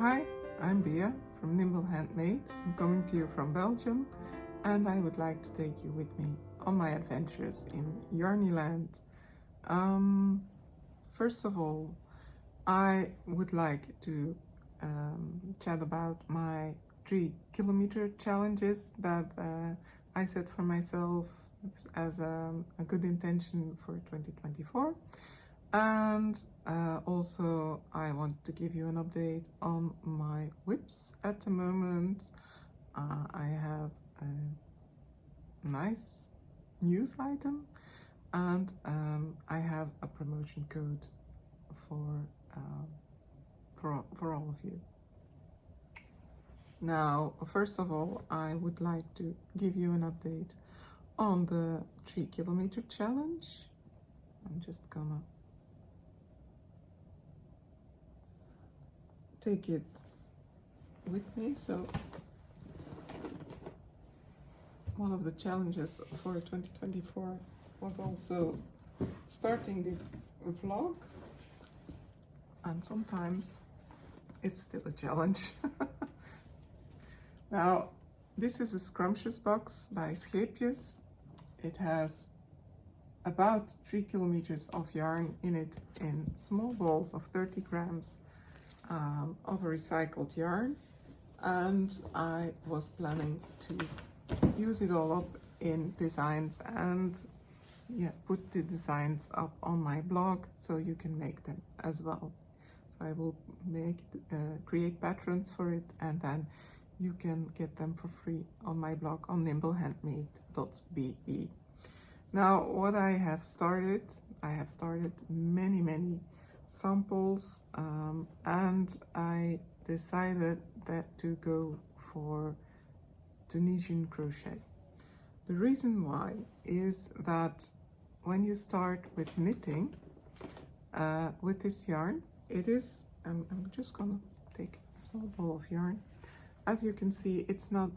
Hi, I'm Bea from nimble.handmade. I'm coming to you from Belgium, and I would like to take you with me on my adventures in Yarny land. First of all, I would like to chat about my 3 kilometer challenges that I set for myself as a good intention for 2024. And also I want to give you an update on my whips at the moment. I have a nice news item, and I have a promotion code for all of you. Now, first of all, I would like to give you an update on the 3 kilometer challenge. I'm just gonna take it with me. So one of the challenges for 2024 was also starting this vlog, and sometimes it's still a challenge. Now, this is a scrumptious box by Scheepjes. It has about 3 kilometers of yarn in it, in small balls of 30 grams of a recycled yarn, and I was planning to use it all up in designs and put the designs up on my blog so you can make them as well. So I will create patterns for it, and then you can get them for free on my blog on nimble.handmade.be. Now, what I have started many samples, and I decided that to go for Tunisian crochet. The reason why is that when you start with knitting with this yarn, it is, I'm just gonna take a small ball of yarn. As you can see, it's a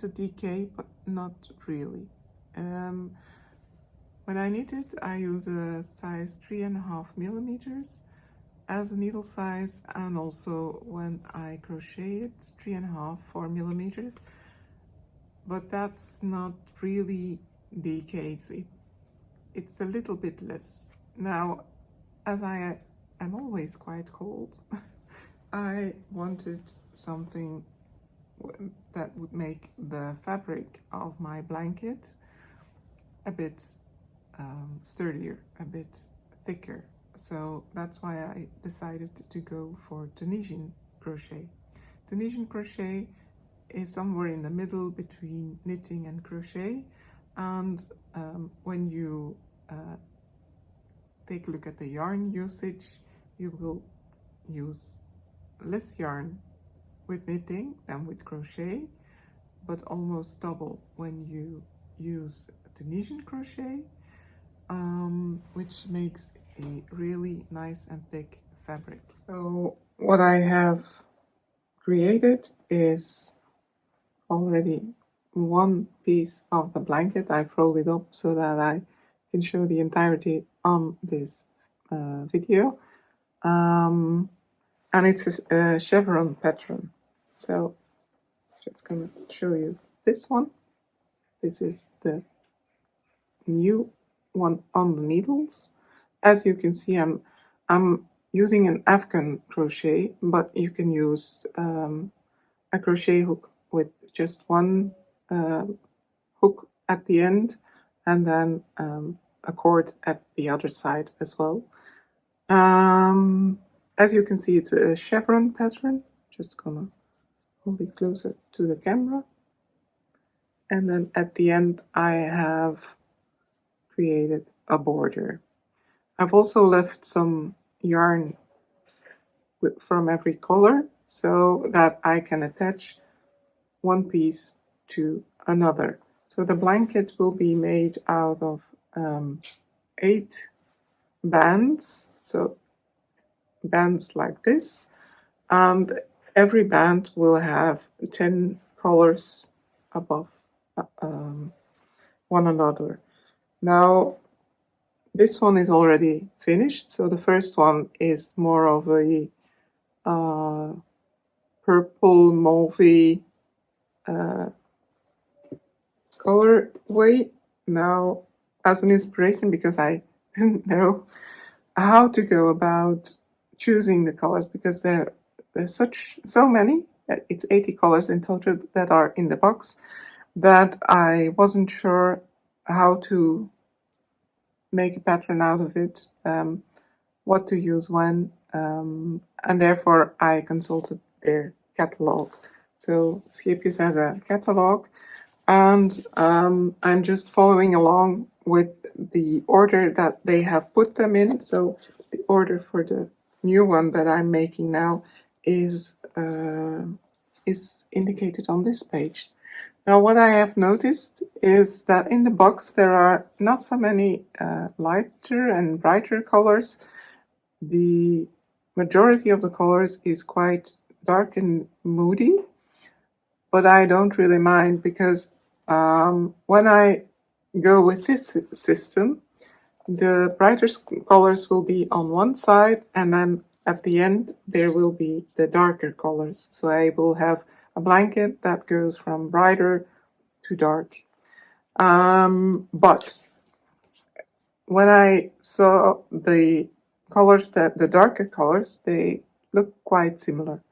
decay, but not really. When I knit it, I use a size 3.5 millimeters as a needle size, and also when I crochet it, 3.5, 4 millimeters. But that's not really decayed. It's a little bit less. Now, as I am always quite cold, I wanted something that would make the fabric of my blanket a bit sturdier, a bit thicker. So that's why I decided to go for Tunisian crochet. Tunisian crochet is somewhere in the middle between knitting and crochet, and when you take a look at the yarn usage, you will use less yarn with knitting than with crochet, but almost double when you use Tunisian crochet, which makes a really nice and thick fabric. So what I have created is already one piece of the blanket. I've rolled it up so that I can show the entirety on this video, and it's a chevron pattern. So just gonna show you this one. This is the new one on the needles. As you can see, I'm using an Afghan crochet, but you can use a crochet hook with just one hook at the end, and then a cord at the other side as well. As you can see, it's a chevron pattern. Just gonna hold it closer to the camera, and then at the end I have created a border. I've also left some yarn from every color so that I can attach one piece to another. So the blanket will be made out of 8 bands, so bands like this, and every band will have 10 colors above one another. Now, this one is already finished, so the first one is more of a purple mauvey colorway now as an inspiration, because I didn't know how to go about choosing the colors, because there's so many. It's 80 colors in total that are in the box, that I wasn't sure how to make a pattern out of it, what to use when, and therefore I consulted their catalog. So Skipjes has a catalog, and I'm just following along with the order that they have put them in. So the order for the new one that I'm making now is indicated on this page. Now, what I have noticed is that in the box there are not so many lighter and brighter colors. The majority of the colors is quite dark and moody, but I don't really mind, because when I go with this system, the brighter colors will be on one side, and then at the end there will be the darker colors. So I will have a blanket that goes from brighter to dark. But when I saw the colors, the darker colors, they look quite similar.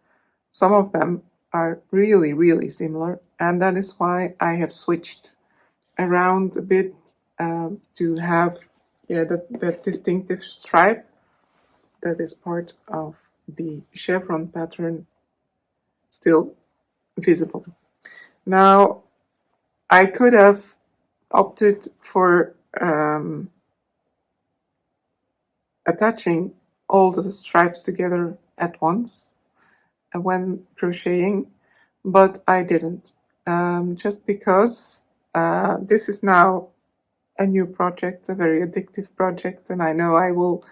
Some of them are really, really similar, and that is why I have switched around a bit to have that distinctive stripe that is part of the chevron pattern still visible. Now, I could have opted for attaching all the stripes together at once when crocheting, but I didn't, just because this is now a new project, a very addictive project, and I know I will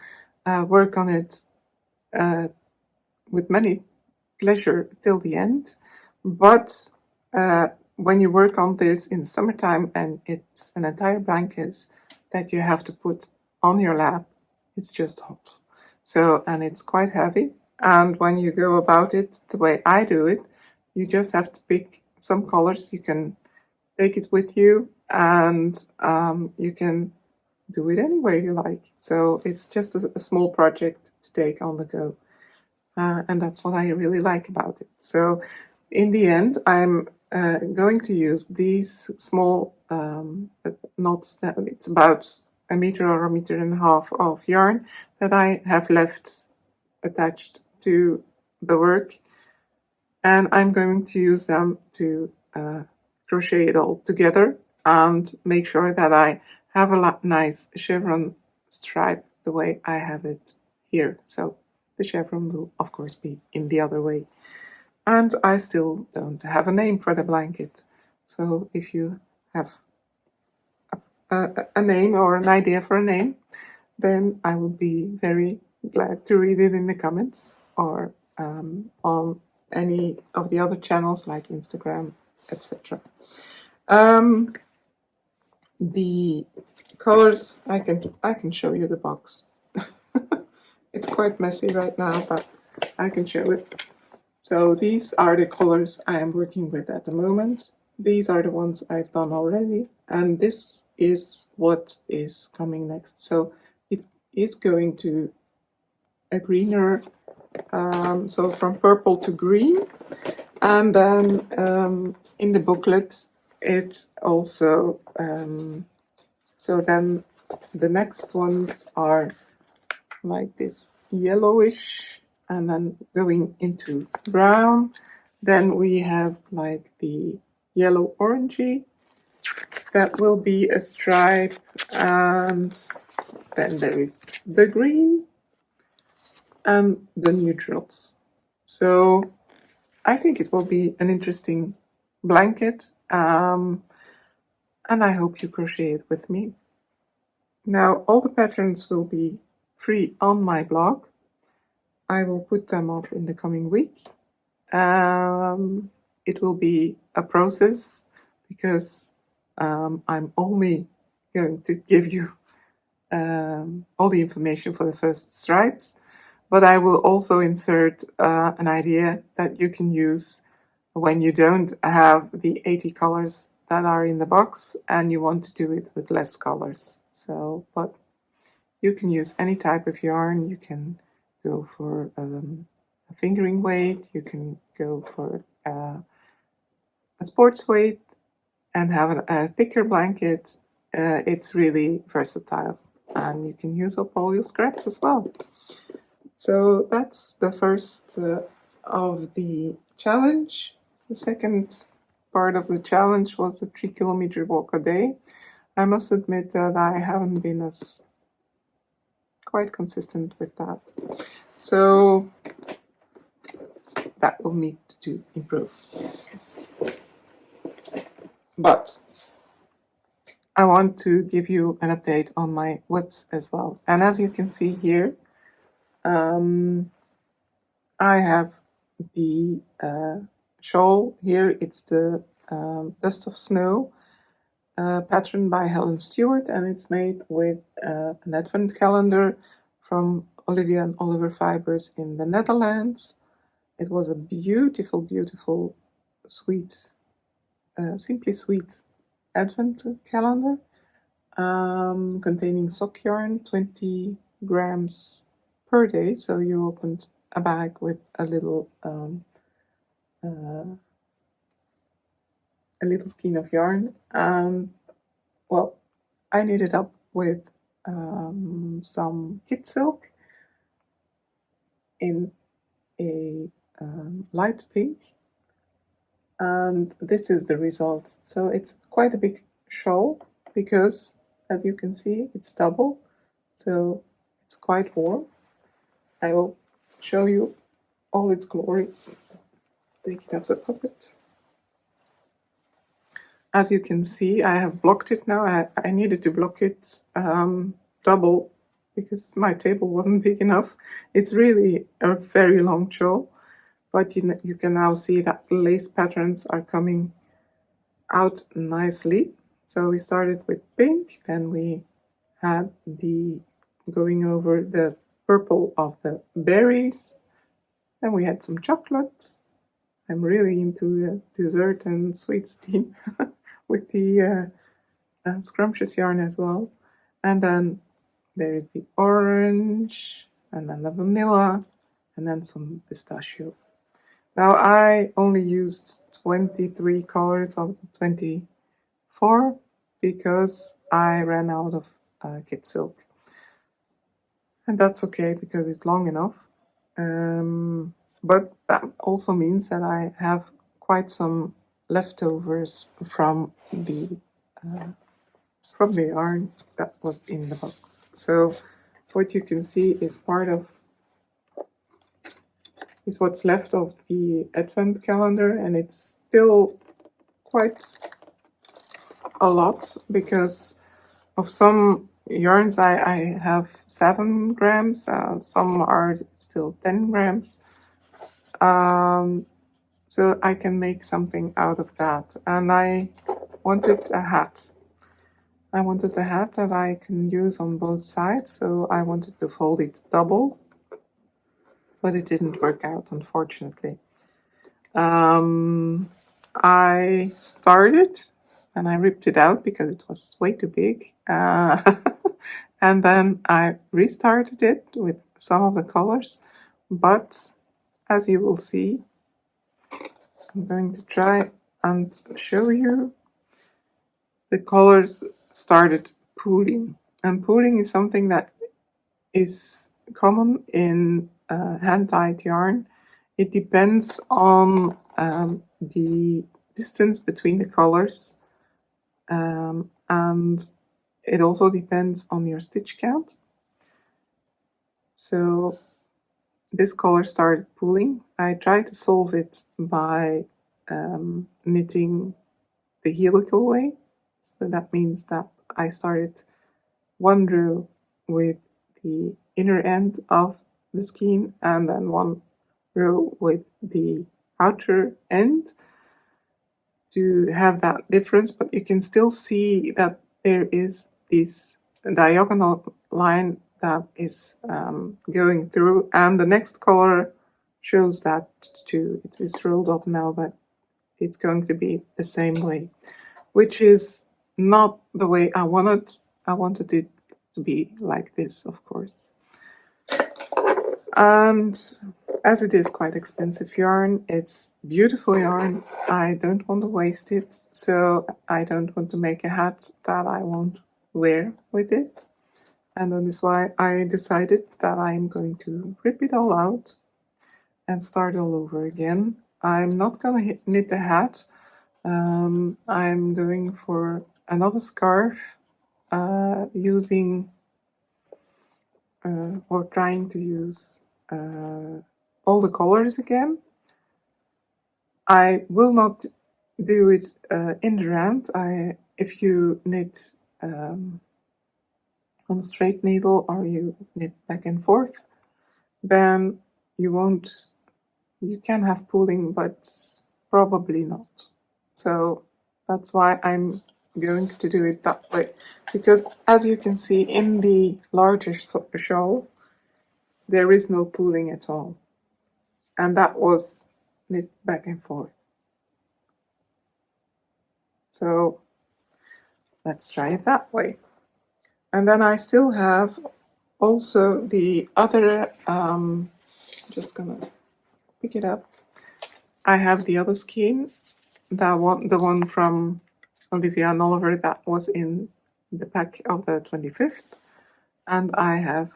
work on it with many pleasure till the end. But when you work on this in summertime and it's an entire blanket that you have to put on your lap, it's just hot. So, and it's quite heavy. And when you go about it the way I do it, you just have to pick some colors. You can take it with you, and you can do it anywhere you like. So it's just a small project to take on the go. And that's what I really like about it. So in the end, I'm going to use these small knots. It's about a meter or a meter and a half of yarn that I have left attached to the work, and I'm going to use them to crochet it all together and make sure that I have a nice chevron stripe the way I have it here. So the chevron will of course be in the other way. And I still don't have a name for the blanket. So if you have a name or an idea for a name, then I would be very glad to read it in the comments, or on any of the other channels like Instagram, etc. The colors, I can show you the box. It's quite messy right now, but I can show it. So these are the colors I am working with at the moment. These are the ones I've done already, and this is what is coming next. So it is going to a greener, so from purple to green, and then in the booklet it also, so then the next ones are like this yellowish, and then going into brown. Then we have like the yellow orangey, that will be a stripe, and then there is the green and the neutrals. So I think it will be an interesting blanket, and I hope you crochet it with me. Now all the patterns will be free on my blog. I will put them up in the coming week. It will be a process, because I'm only going to give you all the information for the first stripes, but I will also insert an idea that you can use when you don't have the 80 colors that are in the box and you want to do it with less colors. So, but you can use any type of yarn. You can go for a fingering weight, you can go for a sports weight and have a thicker blanket. It's really versatile and you can use up all your scraps as well. So that's the first of the challenge. The second part of the challenge was the 3-kilometer walk a day. I must admit that I haven't been as quite consistent with that. So that will need to improve. But I want to give you an update on my whips as well. And as you can see here, I have the shawl here. It's the Dust of Snow pattern by Helen Steward, and it's made with an advent calendar from Olivia and Oliver Fibers in the Netherlands. It was a beautiful, beautiful, sweet, simply sweet advent calendar containing sock yarn, 20 grams per day. So you opened a bag with a little skein of yarn. Well, I knit it up with some kid silk in a light pink, and this is the result. So it's quite a big shawl because, as you can see, it's double, so it's quite warm. I will show you all its glory. Take it out of the pocket. As you can see, I have blocked it now. I needed to block it double because my table wasn't big enough. It's really a very long shawl, but you can now see that the lace patterns are coming out nicely. So we started with pink, then we had the going over the purple of the berries, then we had some chocolate. I'm really into dessert and sweets theme with the scrumptious yarn as well. And then there is the orange, and then the vanilla, and then some pistachio. Now I only used 23 colors of the 24 because I ran out of kid silk. And that's okay because it's long enough. But that also means that I have quite some leftovers from the yarn that was in the box. So what you can see is what's left of the advent calendar, and it's still quite a lot because of some yarns I have 7 grams, some are still 10 grams. So I can make something out of that. And I wanted a hat. I wanted a hat that I can use on both sides, so I wanted to fold it double, but it didn't work out, unfortunately. I started and I ripped it out because it was way too big. And then I restarted it with some of the colors, but as you will see, I'm going to try and show you, the colors started pooling. And pooling is something that is common in hand-dyed yarn. It depends on the distance between the colors, and it also depends on your stitch count. So this color started pooling. I tried to solve it by knitting the helical way. So that means that I started one row with the inner end of the skein and then one row with the outer end to have that difference, but you can still see that there is this diagonal line that is going through, and the next color shows that too. It is rolled up now, but it's going to be the same way, which is not the way I wanted. I wanted it to be like this, of course. And as it is quite expensive yarn, it's beautiful yarn. I don't want to waste it, so I don't want to make a hat that I won't wear with it. And that is why I decided that I'm going to rip it all out and start all over again. I'm not going to knit the hat. I'm going for another scarf using or trying to use all the colors again. I will not do it in the round. If you knit on a straight needle or you knit back and forth, then you can have pooling, but probably not. So that's why I'm going to do it that way, because as you can see in the larger shawl, there is no pooling at all, and that was knit back and forth. So let's try it that way. And then I still have also the other, just gonna pick it up. I have the other skein, the one from Olivia and Oliver that was in the pack of the 25th. And I have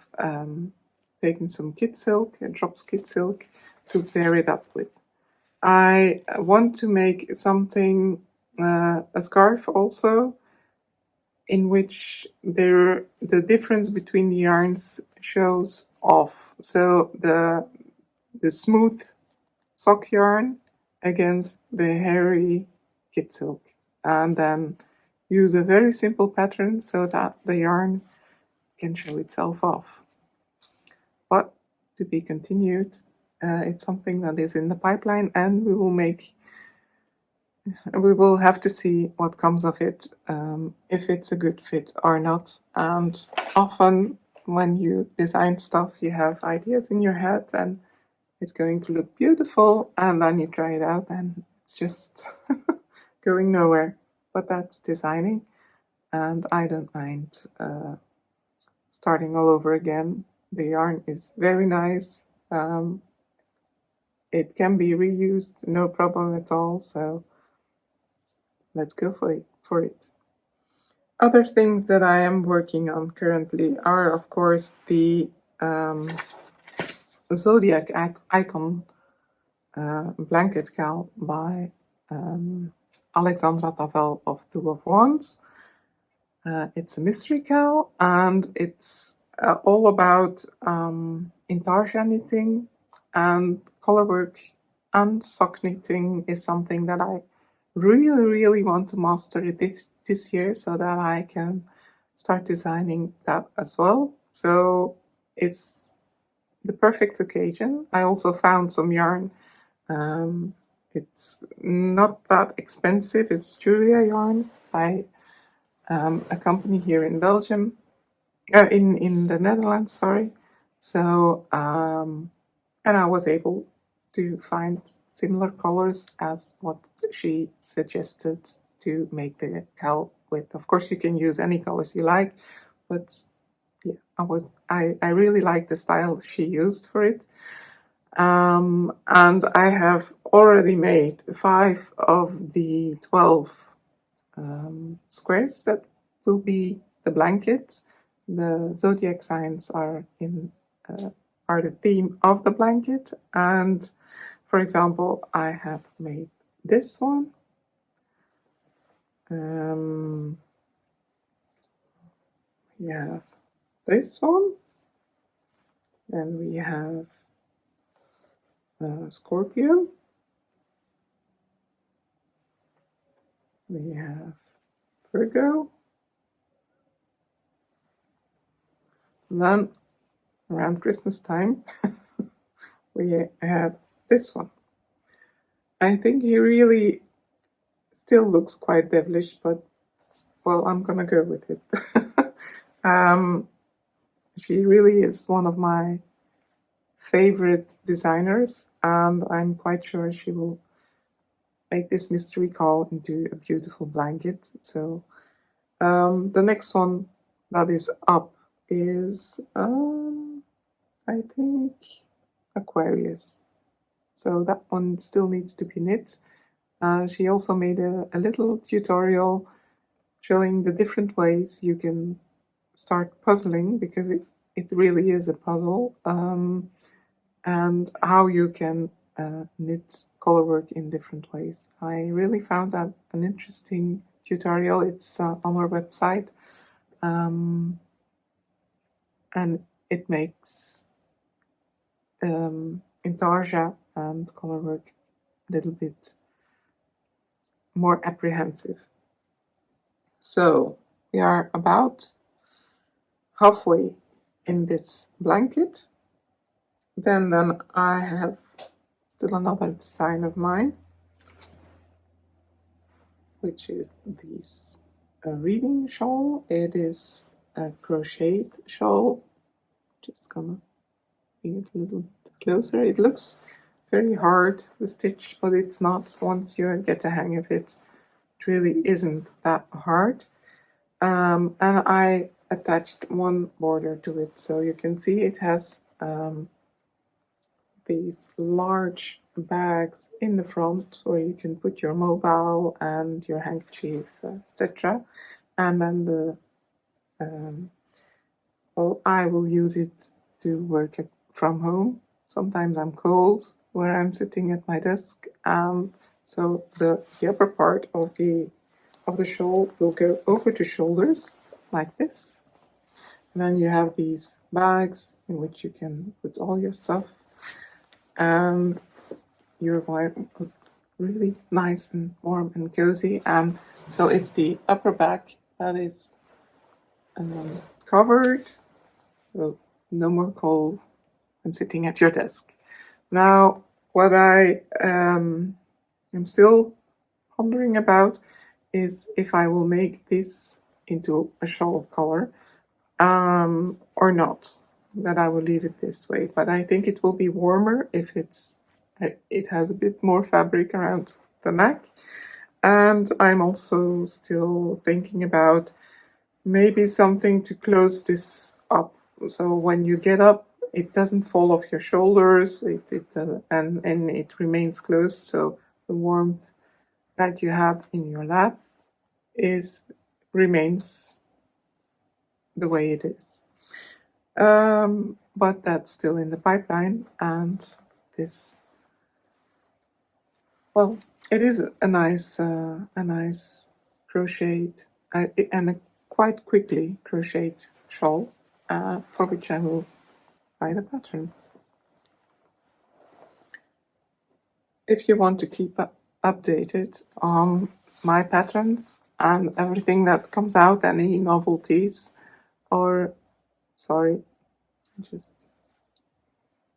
taken some kid silk, drops kid silk, to pair it up with. I want to make something, a scarf also, in which the difference between the yarns shows off. So the smooth sock yarn against the hairy kid silk, and then use a very simple pattern so that the yarn can show itself off. But to be continued, it's something that is in the pipeline, and we will have to see what comes of it, if it's a good fit or not. And often when you design stuff, you have ideas in your head and it's going to look beautiful, and then you try it out and it's just going nowhere. But that's designing, and I don't mind starting all over again. The yarn is very nice. It can be reused, no problem at all, so let's go for it. Other things that I am working on currently are, of course, the Zodiac icon blanket-kal by Alexandra Tavel of Two of Wands. It's a mystery cow, and it's all about intarsia knitting, and color work and sock knitting is something that I really want to master this year, so that I can start designing that as well. So it's the perfect occasion. I also found some yarn. It's not that expensive. It's Julia yarn by a company here in Belgium, in the Netherlands, sorry. So, and I was able to find similar colors as what she suggested to make the cowl with. Of course, you can use any colors you like, but yeah, I really like the style she used for it. And I have already made 5 of the 12 squares that will be the blanket. The zodiac signs are the theme of the blanket, and for example, I have made this one. We have this one, then we have Scorpio, we have Virgo, and then around Christmas time we have this one. I think he really still looks quite devilish, but well, I'm gonna go with it. She really is one of my favorite designers, and I'm quite sure she will make this mystery call into a beautiful blanket. So the next one that is up is I think Aquarius. So that one still needs to be knit. She also made a little tutorial showing the different ways you can start puzzling, because it really is a puzzle, and how you can knit colorwork in different ways. I really found that an interesting tutorial. It's on our website, and it makes intarsia and colorwork a little bit more apprehensive. So we are about halfway in this blanket. Then I have still another design of mine, which is this reading shawl. It is a crocheted shawl. Just gonna bring it a little closer. It looks very hard, the stitch, but it's not. Once you get the hang of it, it really isn't that hard. And I attached one border to it, so you can see it has these large bags in the front where you can put your mobile and your handkerchief, etc. And then the well, I will use it to work from home. Sometimes I'm cold where I'm sitting at my desk, so the upper part of the shawl will go over the shoulders like this. And then you have these bags in which you can put all your stuff, and you're going to look really nice and warm and cozy. And so it's the upper back that is covered, so no more cold when sitting at your desk. Now, what I am still pondering about is if I will make this into a shawl color or not. That I will leave it this way, but I think it will be warmer if it has a bit more fabric around the neck. And I'm also still thinking about maybe something to close this up, so when you get up it doesn't fall off your shoulders, and it remains closed, so the warmth that you have in your lap remains the way it is. But that's still in the pipeline, and this, well, it is a nice crocheted and a quite quickly crocheted shawl, for which I will buy the pattern. If you want to keep updated on my patterns and everything that comes out, any novelties, or sorry, I just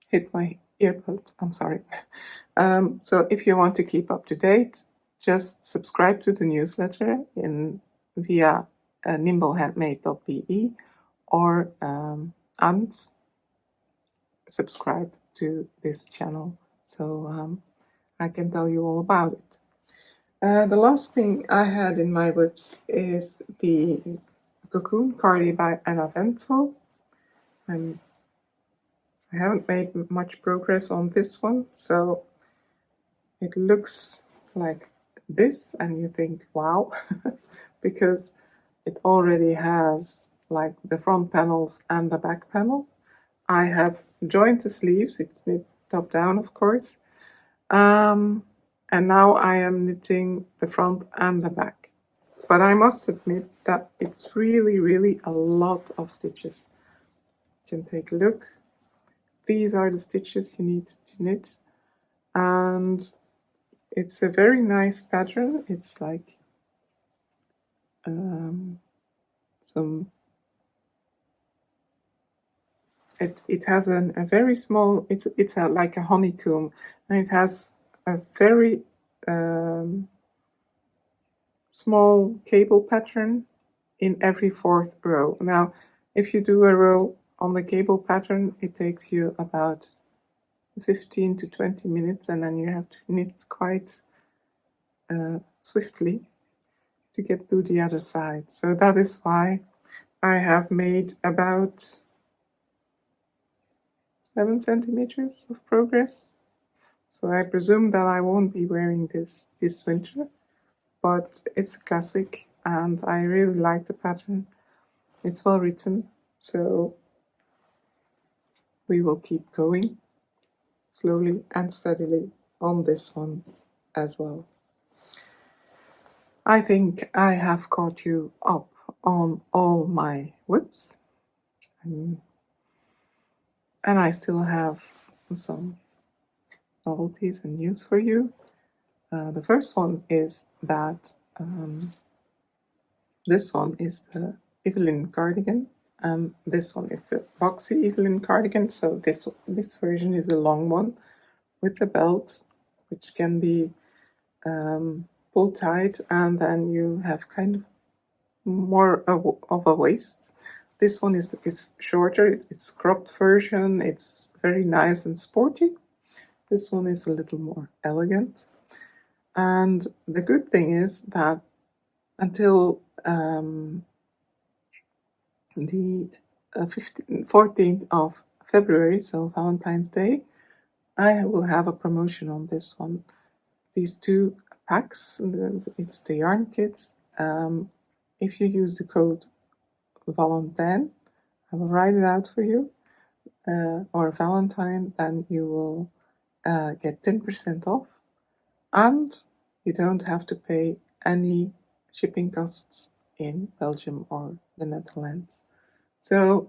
hit my earpod, I'm sorry. So if you want to keep up to date, just subscribe to the newsletter via nimble.handmade.be, or and subscribe to this channel, so I can tell you all about it. The last thing I had in my whips is the Cocoon Cardi by Anna Ventzel. I haven't made much progress on this one, so it looks like this, and you think, wow, because it already has like the front panels and the back panel. I have joined the sleeves, it's knit top down, of course, and now I am knitting the front and the back. But I must admit that it's really a lot of stitches. You can take a look. These are the stitches you need to knit, and it's a very nice pattern. It's like it has a very small, it's like a honeycomb, and it has a very small cable pattern in every fourth row. Now, if you do a row on the cable pattern it takes you about 15 to 20 minutes, and then you have to knit quite swiftly to get to the other side. So that is why I have made about 7 centimeters of progress. So I presume that I won't be wearing this winter, but it's a classic and I really like the pattern. It's well written, so we will keep going slowly and steadily on this one as well. I think I have caught you up on all my whips, and I still have some novelties and news for you. The first one is that this one is the Yveline cardigan, and this one is the boxy Yveline cardigan. So this version is a long one with a belt, which can be pulled tight, and then you have kind of more of a waist. This one is shorter, it's cropped version, it's very nice and sporty. This one is a little more elegant. And the good thing is that until the 14th of February, so Valentine's Day, I will have a promotion on this one. These two packs, it's the yarn kits. If you use the code Valentine, I will write it out for you, or Valentine, then you will get 10% off, and you don't have to pay any shipping costs in Belgium or the Netherlands. So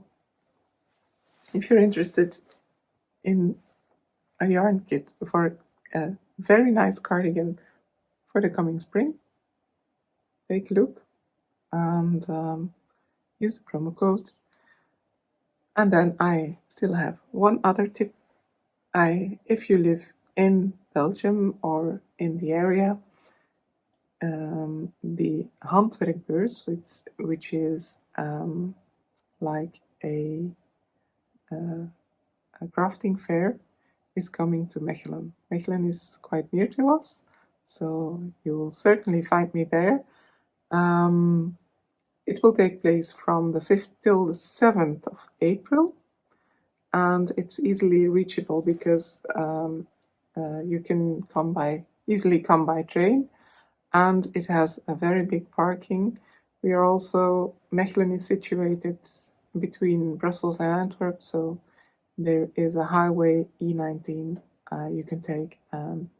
if you're interested in a yarn kit for a very nice cardigan for the coming spring, take a look and use the promo code. And then I still have one other tip. If you live in Belgium or in the area, the HANDWERKBEURS, which is like a crafting fair, is coming to Mechelen. Mechelen is quite near to us, so you will certainly find me there. It will take place from the 5th till the 7th of April, and it's easily reachable because you can easily come by train, and it has a very big parking. We are also, Mechelen is situated between Brussels and Antwerp, so there is a highway E19 you can take, and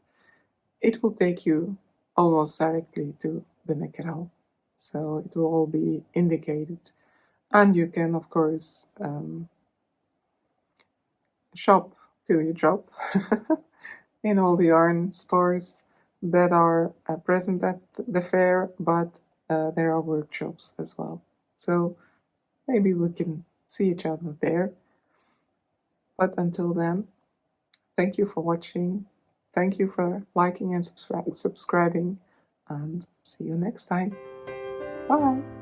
it will take you almost directly to the Neckerhal. So it will all be indicated, and you can of course shop till you drop in all the yarn stores that are present at the fair, but there are workshops as well. So maybe we can see each other there. But until then, thank you for watching. Thank you for liking and subscribing, and see you next time. Bye!